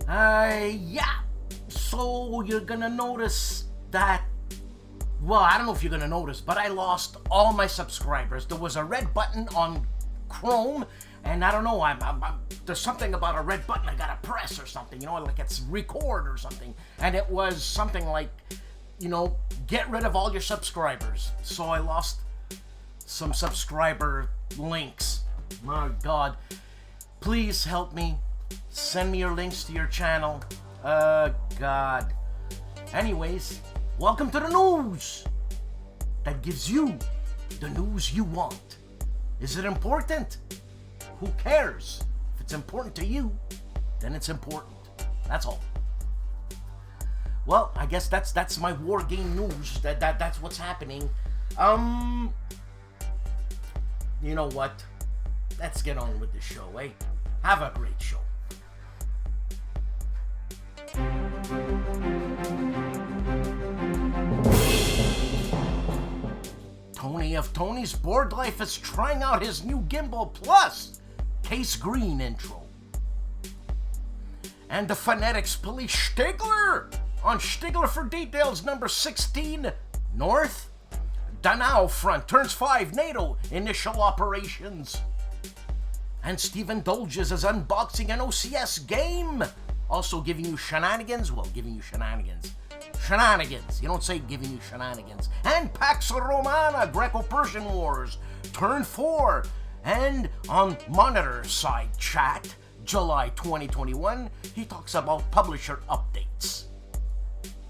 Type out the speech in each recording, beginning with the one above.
Yeah. So you're gonna notice that, well, I don't know if you're gonna notice, but I lost all my subscribers. There was a red button on Chrome, and I don't know, there's something about a red button I gotta press or something, like it's record or something. And it was something like, get rid of all your subscribers. So I lost some subscriber links. My God. Please help me. Send me your links to your channel. God. Anyways, welcome to the news that gives you the news you want. Is it important? Who cares? If it's important to you, then it's important. That's all. Well, I guess that's my war game news. That's what's happening. You know what? Let's get on with the show, eh? Have a great show. Tony of Tony's Board Life is trying out his new Gimbal Plus Case Green intro. And the Phonetics police Stigler on Stigler for Details number 16 North. Danao Front turns 5 NATO initial operations. And Stephen Dolges is unboxing an OCS game. Also giving you shenanigans. Well, giving you shenanigans. Shenanigans. You don't say giving you shenanigans. And Pax Romana, Greco-Persian Wars, turn 4. And on Monitor Side Chat, July 2021, he talks about publisher updates.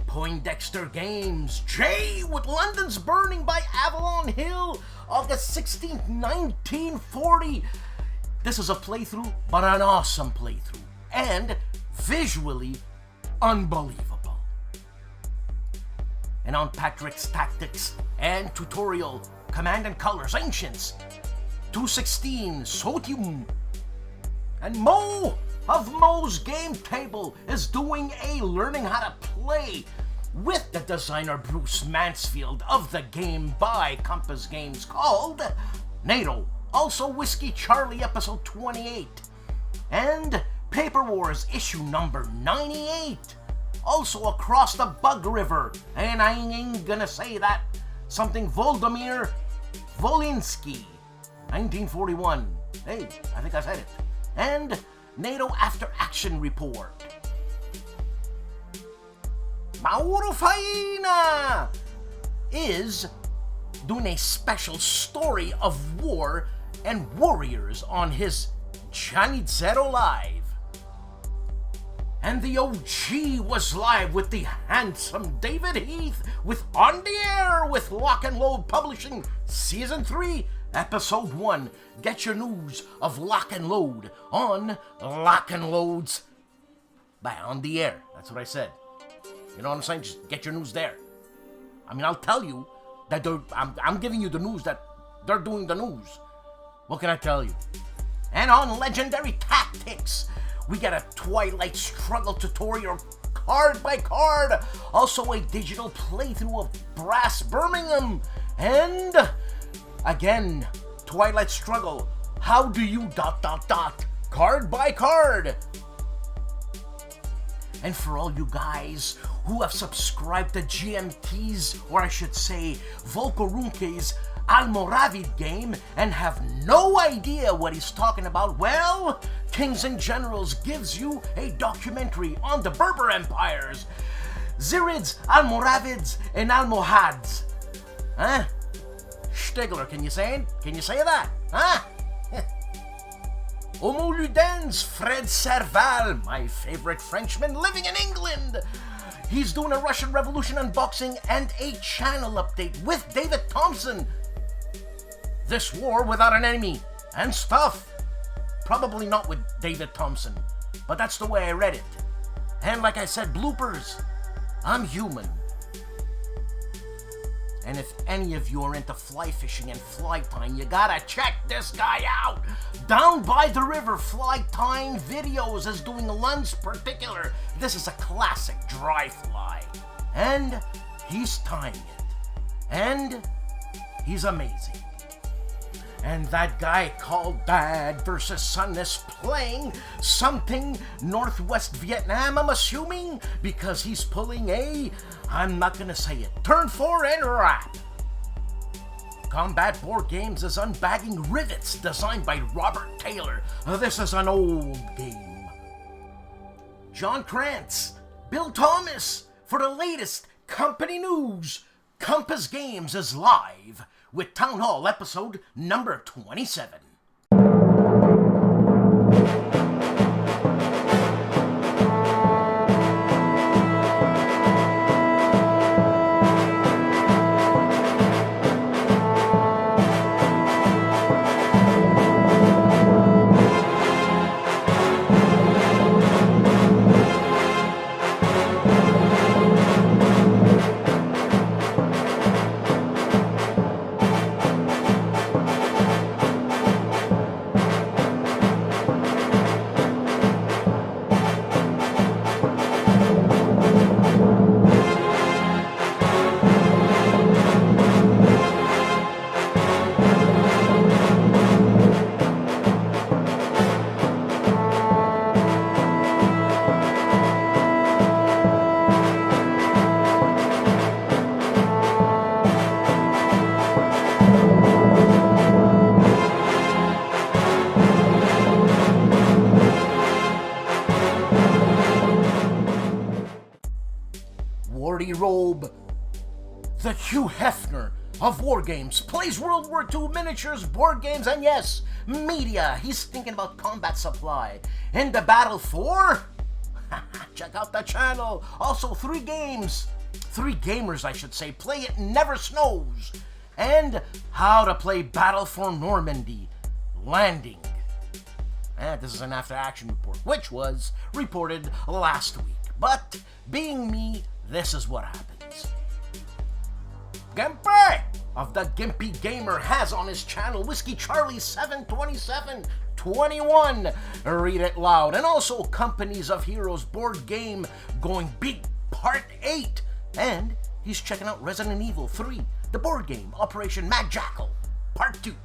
Poindexter Games, Jay with London's Burning by Avalon Hill, August 16th, 1940. This is a playthrough, but an awesome playthrough. And visually unbelievable. And on Patrick's Tactics and Tutorial, Command and Colors, Ancients, 216, Sodium. And Mo of Mo's Game Table is doing a learning how to play with the designer Bruce Mansfield of the game by Compass Games called NATO. Also Whiskey Charlie episode 28. And Paper Wars issue number 98. Also Across the Bug River. And I ain't gonna say that. Something Volodymyr Volinsky. 1941. Hey, I think I said it. And NATO After Action Report. Mauro Faina is doing a special story of war and warriors on his Janitzero Live. And the OG was live with the handsome David Heath with On the Air with Lock and Load Publishing Season 3, Episode 1. Get your news of Lock and Load on Lock and Loads by On the Air. That's what I said. You know what I'm saying? Just get your news there. I mean, I'll tell you that I'm giving you the news that they're doing the news. What can I tell you? And on Legendary Tactics, we get a Twilight Struggle tutorial card by card. Also a digital playthrough of Brass Birmingham. And again, Twilight Struggle. How do you ... card by card. And for all you guys who have subscribed to GMT's, or I should say Volkorunke's Almoravid game and have no idea what he's talking about, well, Kings and Generals gives you a documentary on the Berber empires, Zirids, Almoravids, and Almohads. Huh? Stigler, can you say it? Can you say that? Huh? Homo Ludens, Fred Serval, my favorite Frenchman living in England. He's doing a Russian Revolution unboxing and a channel update with David Thompson. This war without an enemy and stuff. Probably not with David Thompson, but that's the way I read it. And like I said, bloopers. I'm human. And if any of you are into fly fishing and fly tying, you gotta check this guy out. Down by the river, fly tying videos is doing Lund's particular. This is a classic dry fly. And he's tying it. And he's amazing. And that guy called Dad versus Son is playing something Northwest Vietnam, I'm assuming, because he's pulling I'm not gonna say it, turn 4 and rap. Combat Board Games is unbagging rivets designed by Robert Taylor. This is an old game. John Krantz, Bill Thomas, for the latest company news, Compass Games is live with Town Hall episode number 27. Robe, the Hugh Hefner of war games, plays World War II miniatures, board games, and yes, media. He's thinking about combat supply. In the battle for? Check out the channel. Also, 3 gamers, I should say, play It Never Snows, and how to play Battle for Normandy, Landing. This is an after-action report, which was reported last week. But, being me, this is what happens. Gimpy of the Gimpy Gamer has on his channel Whiskey Charlie 72721. Read it loud. And also Companies of Heroes board game Going Big Part 8. And he's checking out Resident Evil 3, the board game Operation Mad Jackal Part 2.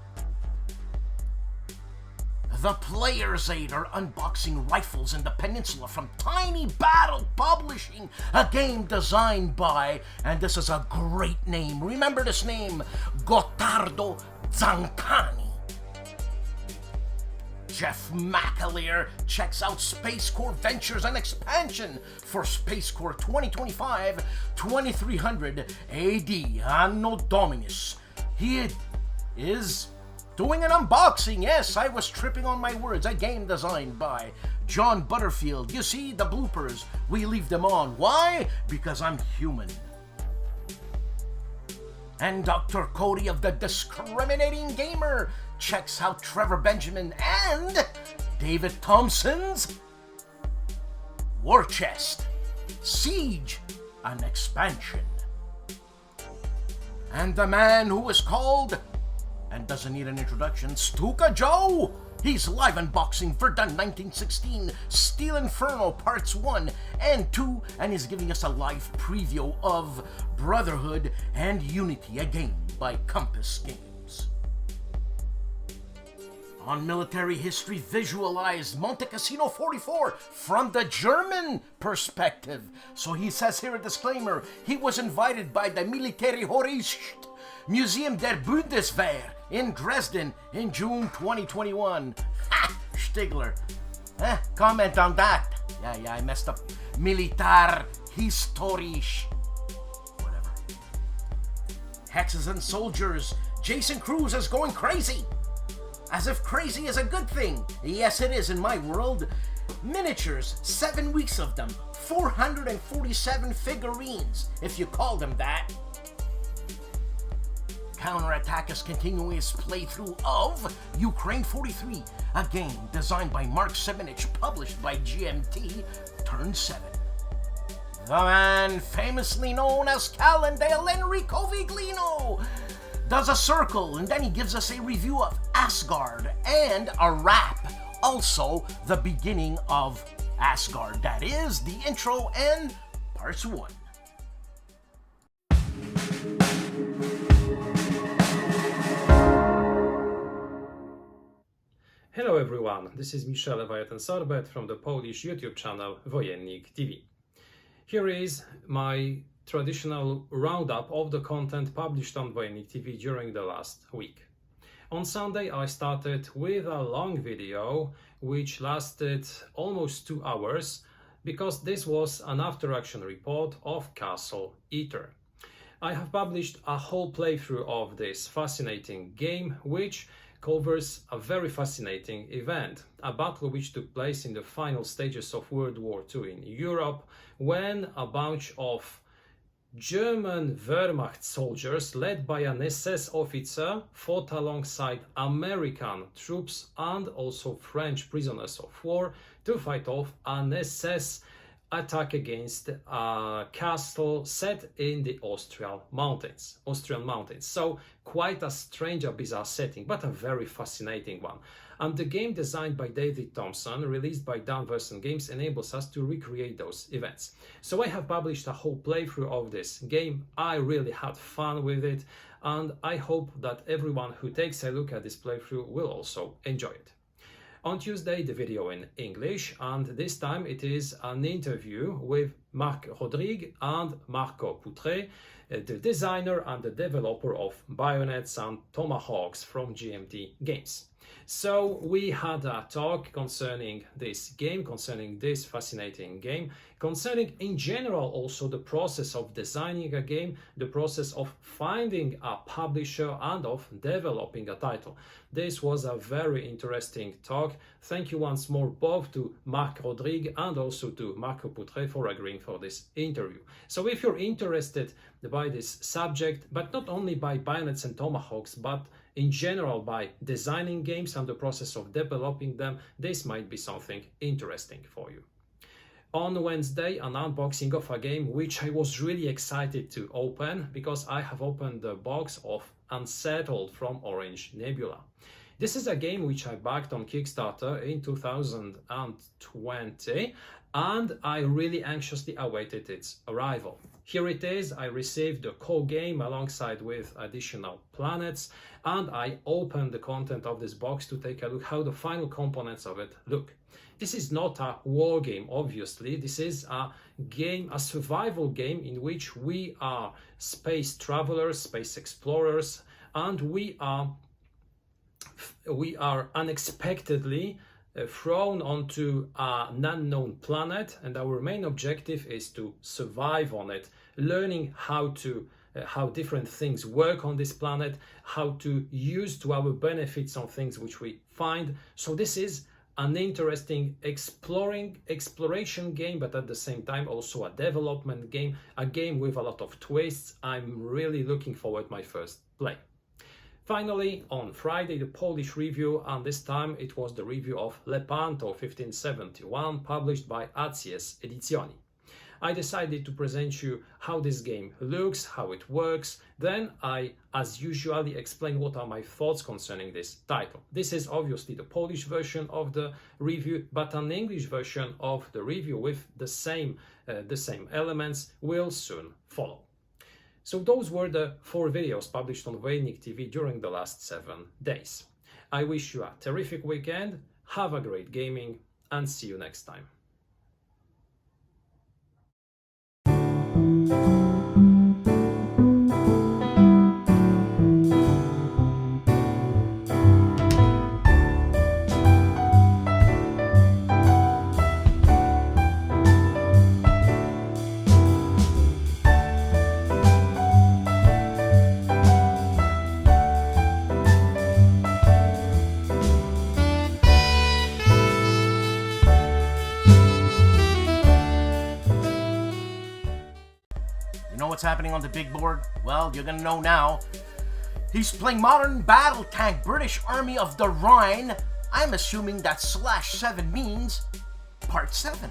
The Player's Aid are unboxing rifles in the peninsula from Tiny Battle Publishing, a game designed by, and this is a great name, remember this name, Gottardo Zancani. Jeff McAleer checks out Space Corps Ventures and Expansion for Space Corps 2025-2300 AD, Anno Dominus. He is doing an unboxing. Yes, I was tripping on my words. A game designed by John Butterfield. You see, the bloopers, we leave them on. Why? Because I'm human. And Dr. Cody of the Discriminating Gamer checks out Trevor Benjamin and David Thompson's War Chest, Siege, and Expansion. And the man who is called, and doesn't need an introduction, Stuka Joe. He's live unboxing for the 1916 Steel Inferno Parts 1 and 2, and is giving us a live preview of Brotherhood and Unity, a game by Compass Games. On Military History Visualized, Monte Cassino 44 from the German perspective. So he says here a disclaimer, he was invited by the Militärhistorisches Museum der Bundeswehr in Dresden in June 2021. Ha! Stigler. Comment on that. Yeah, I messed up. Militärhistorisch. Whatever. Hexes and Soldiers. Jason Cruz is going crazy. As if crazy is a good thing. Yes, it is in my world. Miniatures, 7 weeks of them. 447 figurines, if you call them that. Counterattack is continuing its playthrough of Ukraine 43, a game designed by Mark Semenich, published by GMT, Turn 7. The man famously known as Callendale Enrico Viglino does a circle, and then he gives us a review of Asgard and a rap, also the beginning of Asgard. That is the intro and parts 1. Hello everyone, this is Michel Leviathan-Sorbet from the Polish YouTube channel Wojennik TV. Here is my traditional roundup of the content published on Wojennik TV during the last week. On Sunday I started with a long video which lasted almost 2 hours because this was an after-action report of Castle Eater. I have published a whole playthrough of this fascinating game which covers a very fascinating event, a battle which took place in the final stages of World War II in Europe, when a bunch of German Wehrmacht soldiers led by an SS officer fought alongside American troops and also French prisoners of war to fight off an SS attack against a castle set in the Austrian mountains. So quite a strange, a bizarre setting, but a very fascinating one. And the game, designed by David Thompson, released by Dan Versen Games, enables us to recreate those events. So I have published a whole playthrough of this game. I really had fun with it, and I hope that everyone who takes a look at this playthrough will also enjoy it. On Tuesday, the video in English, and this time it is an interview with Marc Rodrigue and Marco Poutré, the designer and the developer of Bayonets and Tomahawks from GMT Games. So we had a talk concerning this game, concerning this fascinating game, concerning in general also the process of designing a game, the process of finding a publisher and of developing a title. This was a very interesting talk. Thank you once more both to Marc Rodrigue and also to Marco Poutré for agreeing for this interview. So if you're interested by this subject, but not only by Bayonets and Tomahawks, but in general by designing games and the process of developing them, this might be something interesting for you. On Wednesday, an unboxing of a game which I was really excited to open because I have opened the box of Unsettled from Orange Nebula. This is a game which I backed on Kickstarter in 2020 and I really anxiously awaited its arrival. Here it is. I received the core game alongside with additional planets, and I opened the content of this box to take a look how the final components of it look. This is not a war game, obviously. This is a game, a survival game in which we are space travelers, space explorers, and we are unexpectedly thrown onto an unknown planet, and our main objective is to survive on it, learning how different things work on this planet, how to use to our benefit some things which we find. So this is an interesting exploration game, but at the same time also a development game, a game with a lot of twists. I'm really looking forward to my first play. Finally, on Friday, the Polish review, and this time it was the review of Lepanto 1571, published by Acies Edizioni. I decided to present you how this game looks, how it works. Then I, as usually, explain what are my thoughts concerning this title. This is obviously the Polish version of the review, but an English version of the review with the same elements will soon follow. So those were the 4 videos published on Wojennik TV during the last 7 days. I wish you a terrific weekend, have a great gaming, and see you next time. What's happening on the big board? Well, you're gonna know now. He's playing Modern Battle Tank British Army of the Rhine. I'm assuming that /7 means part 7.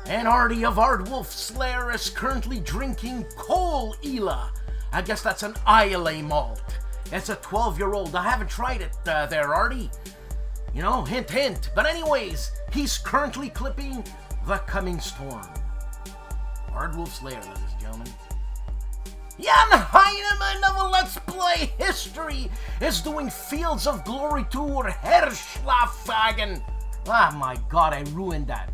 And Artie of Ardwolf Slayer is currently drinking Cole Ela. I guess that's an Islay malt. It's a 12-year-old. I haven't tried it there, Artie. You know, hint, hint. But anyways, he's currently clipping The Coming Storm. Ardwolf Slayer, ladies and gentlemen. Jan Heinemann of Let's Play History is doing Fields of Glory Tour Herschlafwagen. Ah, my God, I ruined that.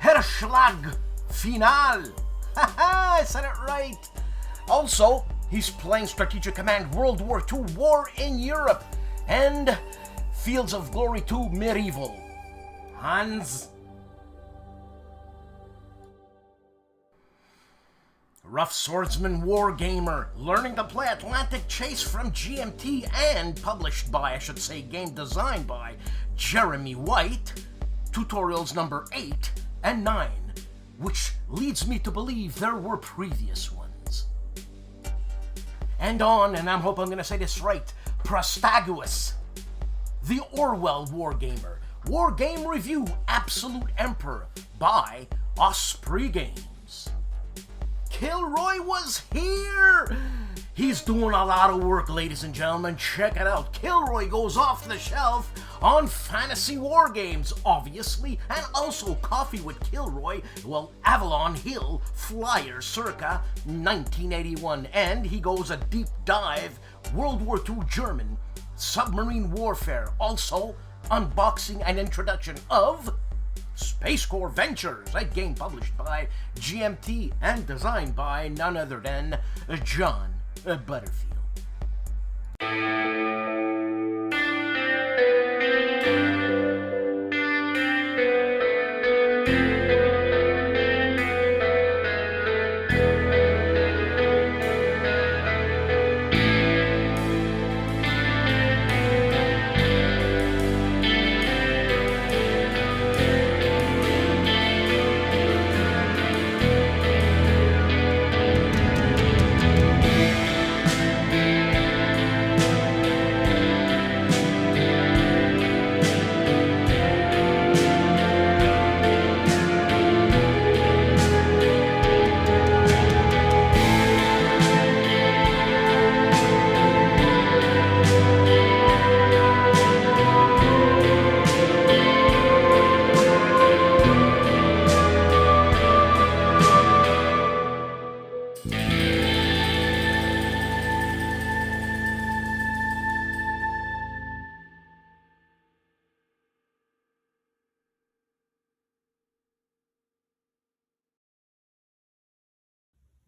Herschlag Final. Haha, I said it right. Also, he's playing Strategic Command World War II War in Europe and Fields of Glory 2 Medieval. Hans. Rough Swordsman Wargamer, learning to play Atlantic Chase from GMT and published by, I should say, game designed by Jeremy White. Tutorials number 8 and 9, which leads me to believe there were previous ones. And I hope I'm going to say this right, Prostaguous, the Orwell Wargamer, Wargame Review Absolute Emperor by Osprey Games. Kilroy was here! He's doing a lot of work, ladies and gentlemen. Check it out. Kilroy goes off the shelf on Fantasy War Games, obviously, and also Coffee with Kilroy, well, Avalon Hill Flyer circa 1981. And he goes a deep dive World War II German submarine warfare. Also, unboxing and introduction of Space Corps Ventures, a game published by GMT and designed by none other than John Butterfield.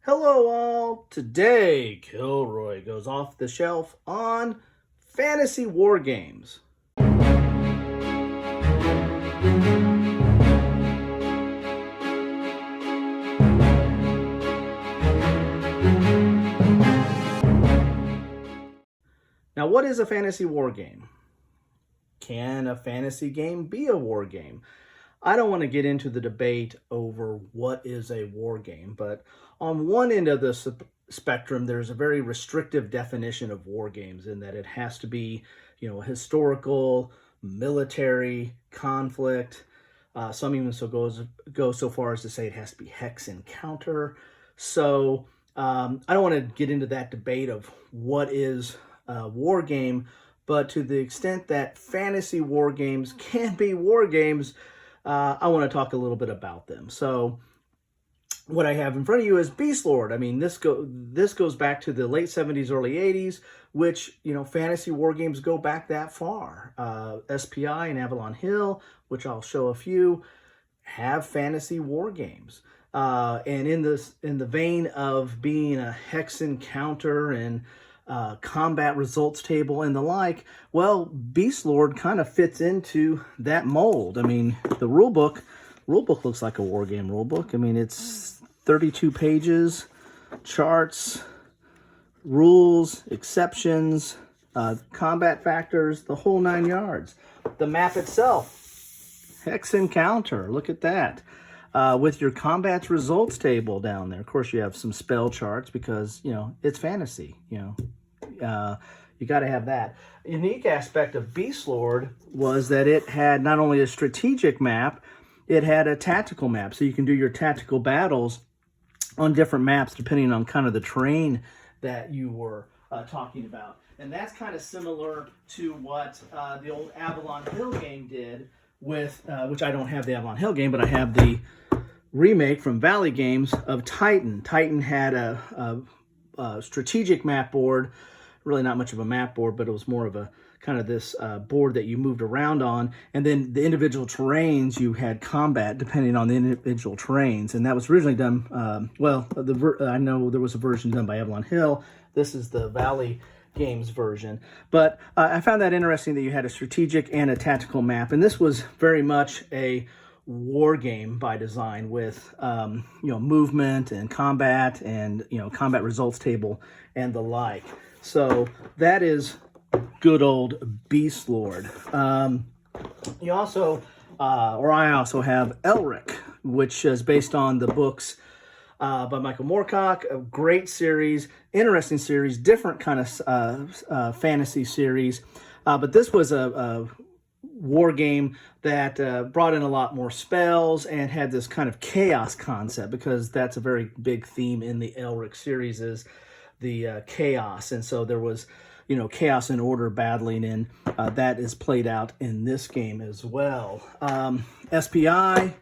Hello all! Today, Kilroy goes off the shelf on Fantasy War Games. Now, what is a fantasy war game? Can a fantasy game be a war game? I don't want to get into the debate over what is a war game, but on one end of the spectrum, there's a very restrictive definition of war games in that it has to be, historical, military, conflict. Some even go so far as to say it has to be hex encounter. So I don't want to get into that debate of what is a war game, but to the extent that fantasy war games can be war games, I want to talk a little bit about them. So what I have in front of you is Beast Lord. I mean, this goes back to the late 70s, early 80s, which, fantasy war games go back that far. SPI and Avalon Hill, which I'll show a few, have fantasy war games. And in the vein of being a hex encounter and combat results table and the like, well, Beast Lord kind of fits into that mold. I mean, the rulebook looks like a war game rulebook. I mean, it's 32 pages, charts, rules, exceptions, combat factors, the whole 9 yards. The map itself, hex encounter, look at that. With your combat's results table down there. Of course, you have some spell charts because, it's fantasy, you got to have that. A unique aspect of Beast Lord was that it had not only a strategic map, it had a tactical map. So you can do your tactical battles on different maps depending on kind of the terrain that you were talking about. And that's kind of similar to what the old Avalon Hill game did with, which I don't have the Avalon Hill game, but I have the remake from Valley Games of Titan. Titan had a strategic map board, really not much of a map board, but it was more of a kind of this board that you moved around on. And then the individual terrains, you had combat depending on the individual terrains. And that was originally done, I know there was a version done by Avalon Hill. This is the Valley Games version. But I found that interesting that you had a strategic and a tactical map. And this was very much a war game by design with, movement and combat and, combat results table and the like. So that is good old Beast Lord. You also, I also have Elric, which is based on the books by Michael Moorcock. A great series, interesting series, different kind of fantasy series. But this was a war game that brought in a lot more spells and had this kind of chaos concept, because that's a very big theme in the Elric series is the chaos. And so there was chaos and order battling, and that is played out in this game as well. SPI,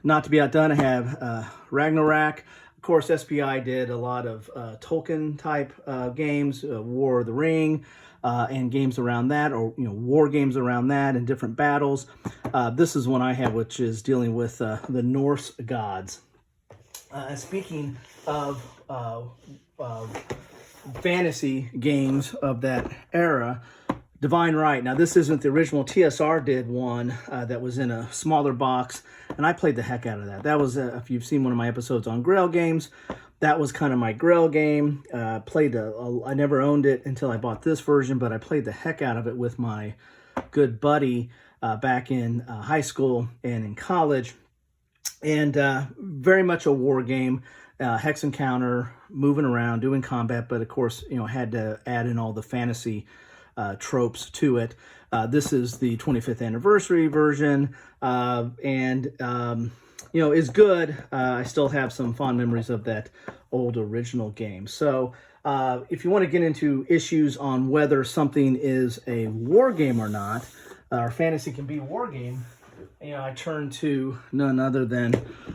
not to be outdone, I have Ragnarok. Of course, SPI did a lot of Tolkien type games, War of the Ring, and games around that, or war games around that, and different battles. This is one I have, which is dealing with the Norse gods. Speaking of fantasy games of that era, Divine Right. Now, this isn't the original. TSR did one that was in a smaller box, and I played the heck out of that. That was, if you've seen one of my episodes on Grail games, that was kind of my Grail game. I never owned it until I bought this version, but I played the heck out of it with my good buddy back in high school and in college. And very much a war game. Hex encounter, moving around, doing combat, but of course, had to add in all the fantasy tropes to it. This is the 25th anniversary version, and is good. I still have some fond memories of that old original game. So if you want to get into issues on whether something is a war game or not, or fantasy can be a war game, I turn to none other than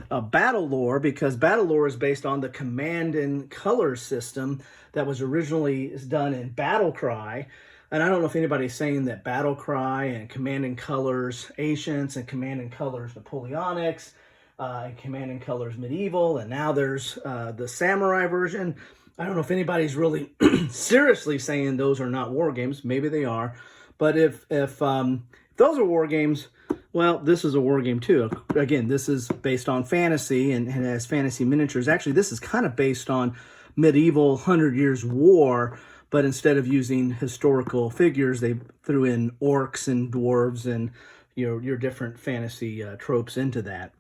Battle Lore, because Battle Lore is based on the Command and Color system that was originally done in Battle Cry. And I don't know if anybody's saying that Battle Cry and Command and Colors Ancients and Command and Colors Napoleonics and Command and Colors Medieval, and now there's the Samurai version. I don't know if anybody's really seriously saying those are not war games. Maybe they are. But if those are war games, well, this is a war game too. Again, this is based on fantasy and has fantasy miniatures. Actually, this is kind of based on medieval 100 Years War, but instead of using historical figures, they threw in orcs and dwarves and your different fantasy tropes into that.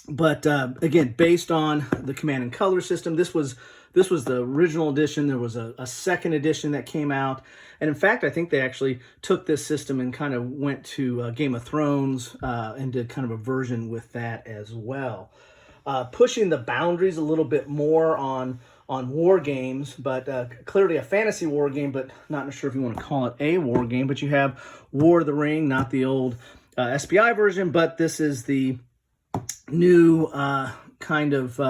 But again, based on the Command and Color system, this was the original edition. There was a second edition that came out. And in fact, I think they actually took this system and kind of went to Game of Thrones and did kind of a version with that as well. Pushing the boundaries a little bit more on war games, but clearly a fantasy war game, but not sure if you want to call it a war game. But you have War of the Ring, not the old SPI version, but this is the new kind of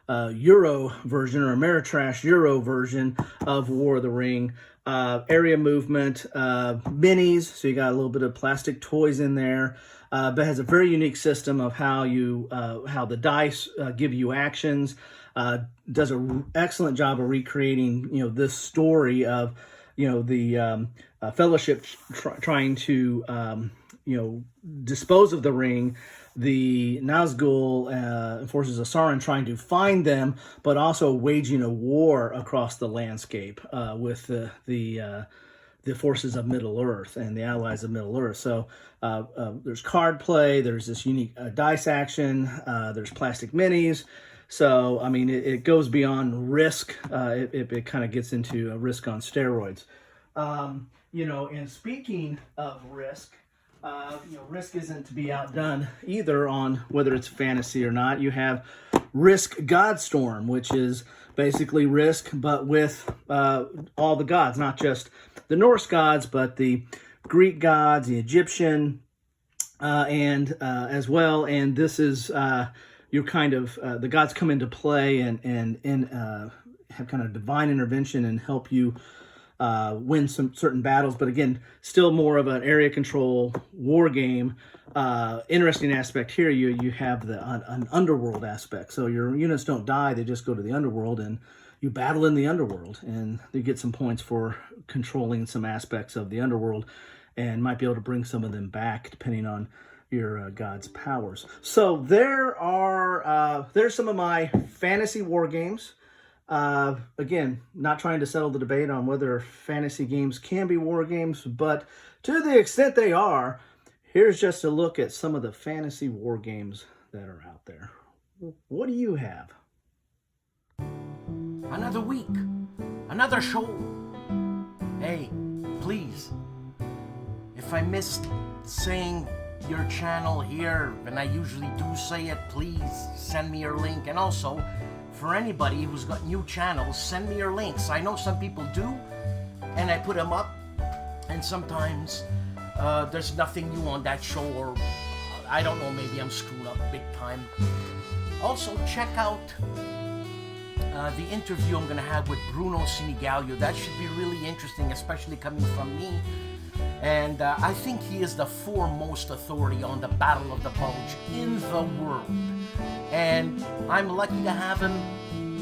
Euro version, or Ameritrash Euro version of War of the Ring. Area movement, minis, so you got a little bit of plastic toys in there, but has a very unique system of how the dice give you actions. Does an excellent job of recreating, this story of, the Fellowship trying to, dispose of the ring, the Nazgul forces of Sauron trying to find them, but also waging a war across the landscape with the forces of Middle-earth and the allies of Middle-earth. So there's card play, there's this unique dice action, there's plastic minis. So, I mean, it goes beyond Risk. It kind of gets into Risk on steroids. And speaking of Risk, Risk isn't to be outdone either on whether it's fantasy or not. You have Risk Godstorm, which is basically Risk, but with all the gods, not just the Norse gods, but the Greek gods, the Egyptian, and as well. And this is your kind of the gods come into play and have kind of divine intervention and help you win some certain battles. But again, still more of an area control war game. Interesting aspect here, you have an underworld aspect. So your units don't die; they just go to the underworld and you battle in the underworld, and you get some points for controlling some aspects of the underworld, and might be able to bring some of them back depending on your god's powers. So there's some of my fantasy war games. Again, not trying to settle the debate on whether fantasy games can be war games, but to the extent they are, here's just a look at some of the fantasy war games that are out there. What do you have? Another week, another show. Hey, please, if I missed saying your channel here, and I usually do say it, please send me your link. And also, for anybody who's got new channels, send me your links. I know some people do, and I put them up, and sometimes there's nothing new on that show, or I don't know, maybe I'm screwed up big time. Also, check out the interview I'm going to have with Bruno Sinigalio. That should be really interesting, especially coming from me. And I think he is the foremost authority on the Battle of the Bulge in the world. And I'm lucky to have him,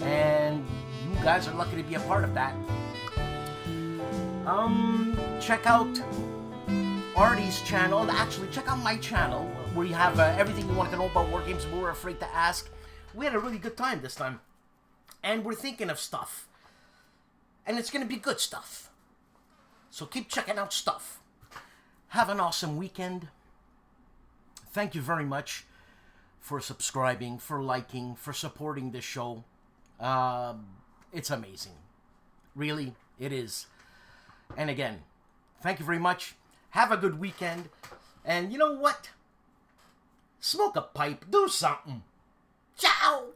and you guys are lucky to be a part of that. Check out Artie's channel. Actually, check out my channel, where you have everything you want to know about war games we were afraid to ask. We had a really good time this time. And we're thinking of stuff. And it's going to be good stuff. So keep checking out stuff. Have an awesome weekend. Thank you very much for subscribing, for liking, for supporting this show. It's amazing. Really, it is. And again, thank you very much. Have a good weekend. And you know what? Smoke a pipe. Do something. Ciao!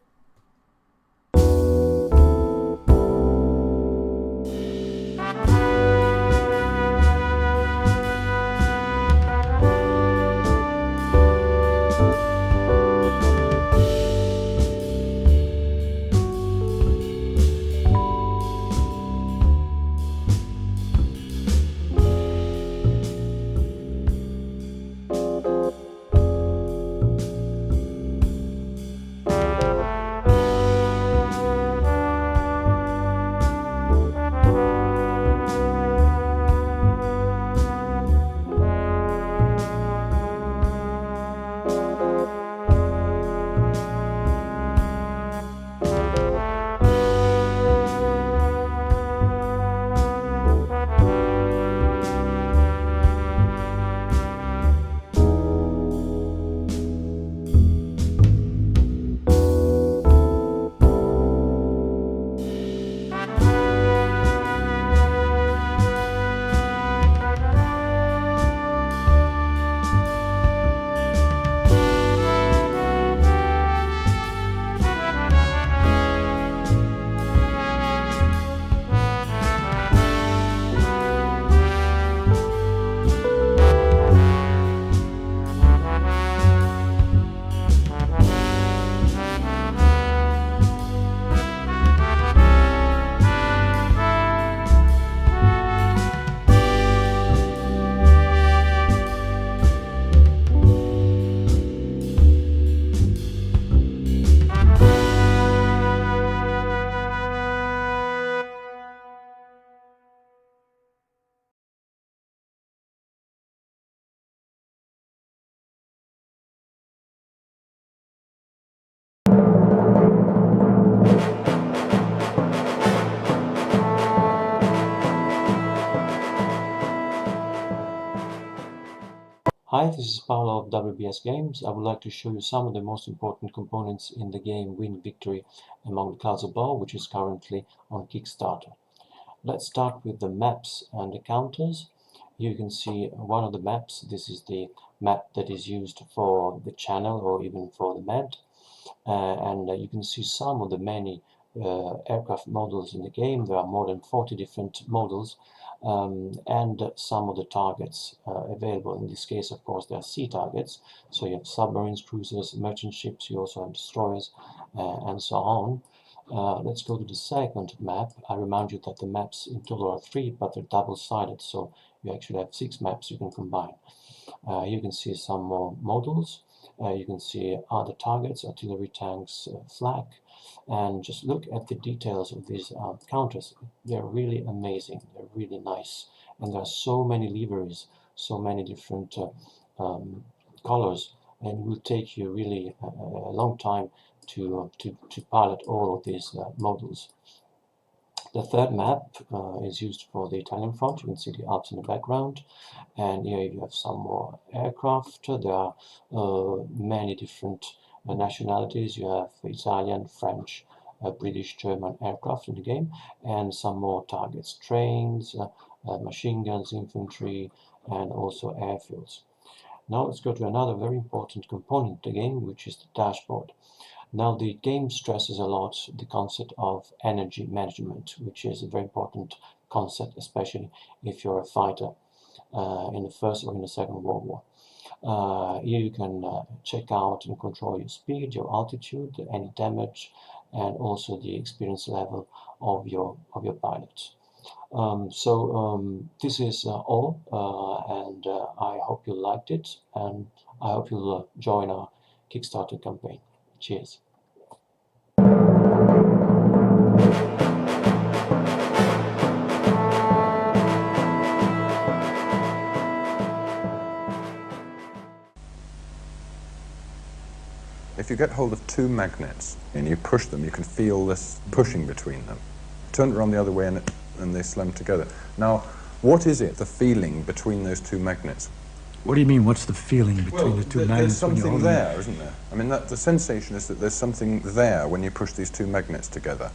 Hi, this is Paolo of WBS Games. I would like to show you some of the most important components in the game Win Victory Among the Clouds Above, which is currently on Kickstarter. Let's start with the maps and the counters. Here you can see one of the maps. This is the map that is used for the channel or even for the med. And you can see some of the many aircraft models in the game. There are more than 40 different models. And some of the targets available. In this case, of course, there are sea targets. So you have submarines, cruisers, merchant ships. You also have destroyers, and so on. Let's go to the second map. I remind you that the maps in total are 3, but they're double-sided, so you actually have 6 maps you can combine. You can see some more models. You can see other targets, artillery tanks, flak, and just look at the details of these counters. They're really amazing. They're really nice, and there are so many liveries, so many different colors, and it will take you really a long time to pilot all of these models. The third map is used for the Italian front. You can see the Alps in the background, and here you have some more aircraft. There are many different nationalities. You have Italian, French, British, German aircraft in the game, and some more targets, trains, machine guns, infantry, and also airfields. Now let's go to another very important component of the game, which is the dashboard. Now the game stresses a lot the concept of energy management, which is a very important concept, especially if you're a fighter in the First or in the Second World War. Here you can check out and control your speed, your altitude, any damage, and also the experience level of your pilots. This is all, and I hope you liked it, and I hope you'll join our Kickstarter campaign. Cheers. If you get hold of 2 magnets and you push them, you can feel this pushing between them. Turn it around the other way and they slam together. Now, what is it, the feeling between those 2 magnets? What do you mean, what's the feeling between the 2 magnets? There's something there, isn't there? I mean, the sensation is that there's something there when you push these 2 magnets together.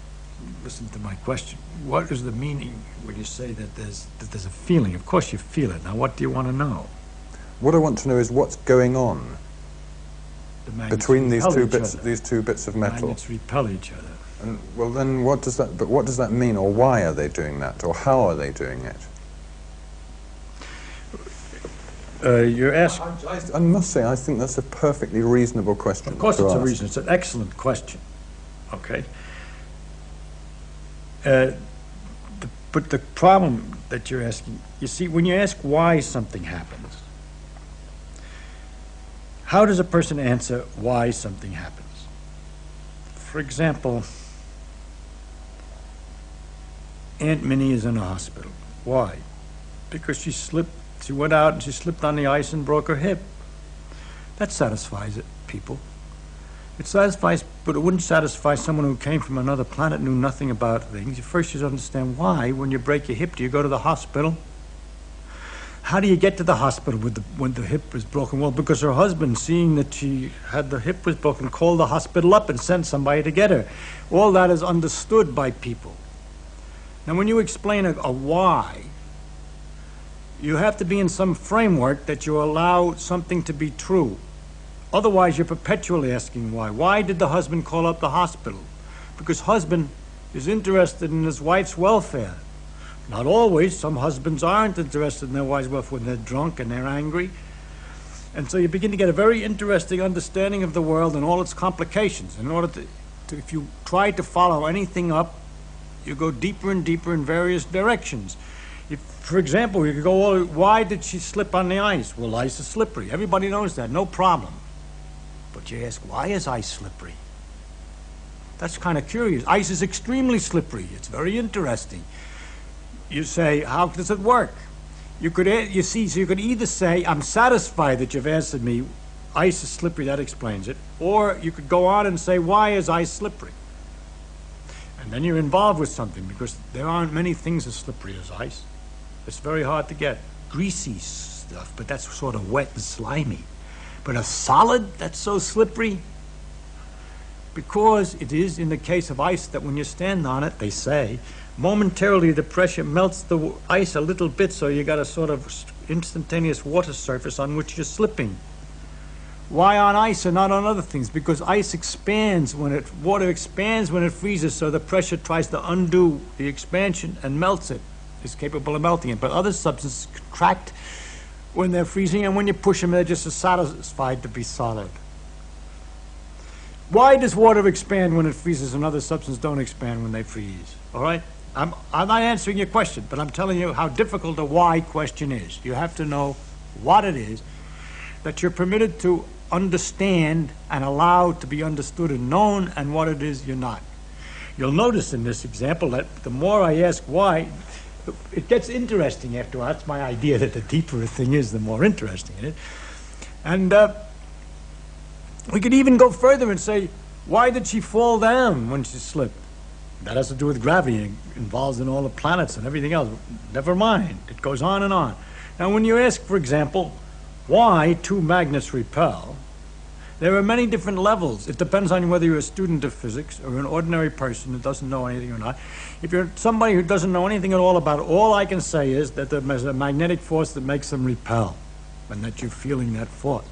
Listen to my question. What is the meaning when you say that there's a feeling? Of course you feel it. Now, what do you want to know? What I want to know is what's going on between these two bits of metal. Magnets repel each other. And well, then what does that mean, or why are they doing that, or how are they doing it? You're asking. I must say, I think that's a perfectly reasonable question. Of course, it's ask. a reason. It's an excellent question. Okay. But the problem that you're asking, you see, when you ask why something happens, how does a person answer why something happens? For example, Aunt Minnie is in a hospital. Why? Because she went out and she slipped on the ice and broke her hip. That satisfies people. It satisfies, but it wouldn't satisfy someone who came from another planet, knew nothing about things. First, you should understand why, when you break your hip, do you go to the hospital? How do you get to the hospital when the hip is broken? Well, because her husband, seeing that the hip was broken, called the hospital up and sent somebody to get her. All that is understood by people. Now, when you explain a why, you have to be in some framework that you allow something to be true. Otherwise, you're perpetually asking why. Why did the husband call up the hospital? Because husband is interested in his wife's welfare. Not always. Some husbands aren't interested in their wife's welfare when they're drunk and they're angry. And so you begin to get a very interesting understanding of the world and all its complications. In order to if you try to follow anything up, you go deeper and deeper in various directions. For example, you could go, why did she slip on the ice? Well, ice is slippery. Everybody knows that, no problem. But you ask, why is ice slippery? That's kind of curious. Ice is extremely slippery. It's very interesting. You say, how does it work? You could either say, I'm satisfied that you've answered me, ice is slippery, that explains it. Or you could go on and say, why is ice slippery? And then you're involved with something, because there aren't many things as slippery as ice. It's very hard to get. Greasy stuff, but that's sort of wet and slimy. But a solid that's so slippery, because it is in the case of ice that when you stand on it, they say, momentarily the pressure melts the ice a little bit, so you got a sort of instantaneous water surface on which you're slipping. Why on ice and not on other things? Because ice expands water expands when it freezes, so the pressure tries to undo the expansion and melts it. Is capable of melting it. But other substances contract when they're freezing, and when you push them, they're just satisfied to be solid. Why does water expand when it freezes and other substances don't expand when they freeze? All right? I'm not answering your question, but I'm telling you how difficult a why question is. You have to know what it is that you're permitted to understand and allowed to be understood and known, and what it is you're not. You'll notice in this example that the more I ask why, it gets interesting after a while. That's my idea, that the deeper a thing is, the more interesting it is. And we could even go further and say, why did she fall down when she slipped? That has to do with gravity. It involves in all the planets and everything else. Never mind. It goes on and on. Now, when you ask, for example, why two magnets repel, there are many different levels. It depends on whether you're a student of physics or an ordinary person who doesn't know anything or not. If you're somebody who doesn't know anything at all about it, all I can say is that there's a magnetic force that makes them repel, and that you're feeling that force.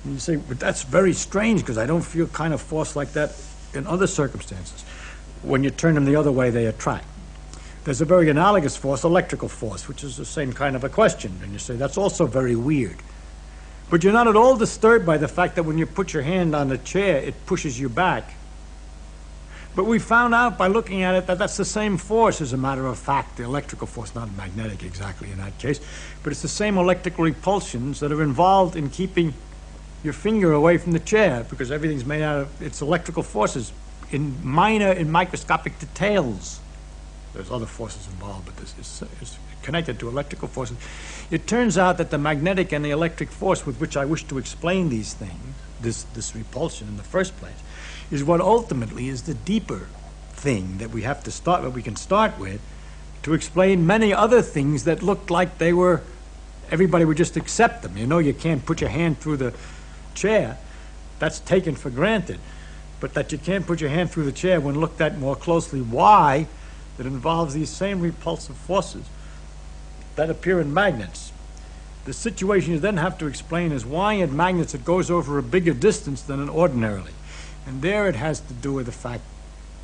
And you say, but that's very strange, because I don't feel kind of force like that in other circumstances. When you turn them the other way, they attract. There's a very analogous force, electrical force, which is the same kind of a question. And you say, that's also very weird. But you're not at all disturbed by the fact that when you put your hand on the chair, it pushes you back. But we found out by looking at it that that's the same force, as a matter of fact. The electrical force, not magnetic exactly in that case, but it's the same electrical repulsions that are involved in keeping your finger away from the chair, because everything's made out of its electrical forces in minor and microscopic details. There's other forces involved, but this is connected to electrical forces. It turns out that the magnetic and the electric force with which I wish to explain these things, this repulsion in the first place, is what ultimately is the deeper thing that we have to start, that we can start with, to explain many other things that looked like they were, everybody would just accept them. You know, you can't put your hand through the chair, that's taken for granted. But that you can't put your hand through the chair, when looked at more closely, why, that involves these same repulsive forces that appear in magnets. The situation you then have to explain is why in magnets it goes over a bigger distance than in ordinarily. And there it has to do with the fact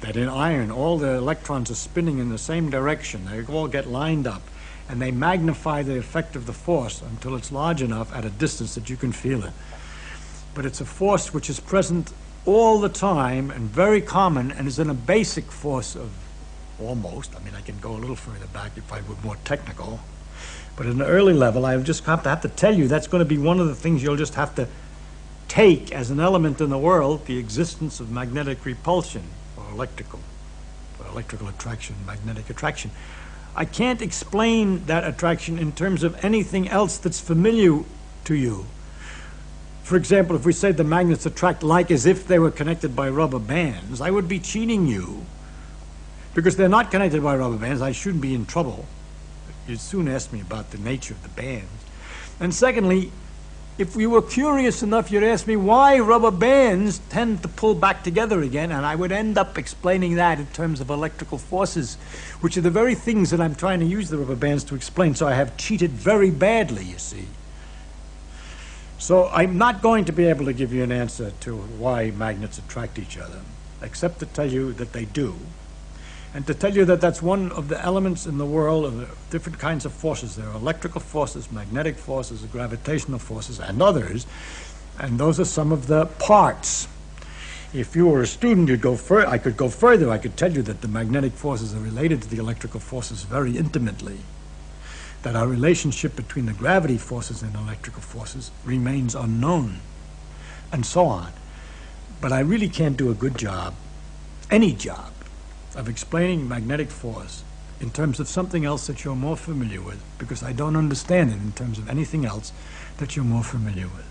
that in iron, all the electrons are spinning in the same direction. They all get lined up, and they magnify the effect of the force until it's large enough at a distance that you can feel it. But it's a force which is present all the time and very common, and is in a basic force of almost, I mean, I can go a little further back if I were more technical, but at an early level, I just have to tell you that's going to be one of the things you'll just have to take as an element in the world, the existence of magnetic repulsion, or electrical attraction, magnetic attraction. I can't explain that attraction in terms of anything else that's familiar to you. For example, if we say the magnets attract like as if they were connected by rubber bands, I would be cheating you, because they're not connected by rubber bands. I shouldn't be in trouble. You'd soon ask me about the nature of the bands. And secondly, if you were curious enough, you'd ask me why rubber bands tend to pull back together again, and I would end up explaining that in terms of electrical forces, which are the very things that I'm trying to use the rubber bands to explain. So I have cheated very badly, you see. So I'm not going to be able to give you an answer to why magnets attract each other, except to tell you that they do, and to tell you that that's one of the elements in the world of the different kinds of forces. There are electrical forces, magnetic forces, gravitational forces, and others, and those are some of the parts. If you were a student, you'd go further. I could go further. I could tell you that the magnetic forces are related to the electrical forces very intimately, that our relationship between the gravity forces and electrical forces remains unknown, and so on. But I really can't do a good job, any job, of explaining magnetic force in terms of something else that you're more familiar with, because I don't understand it in terms of anything else that you're more familiar with.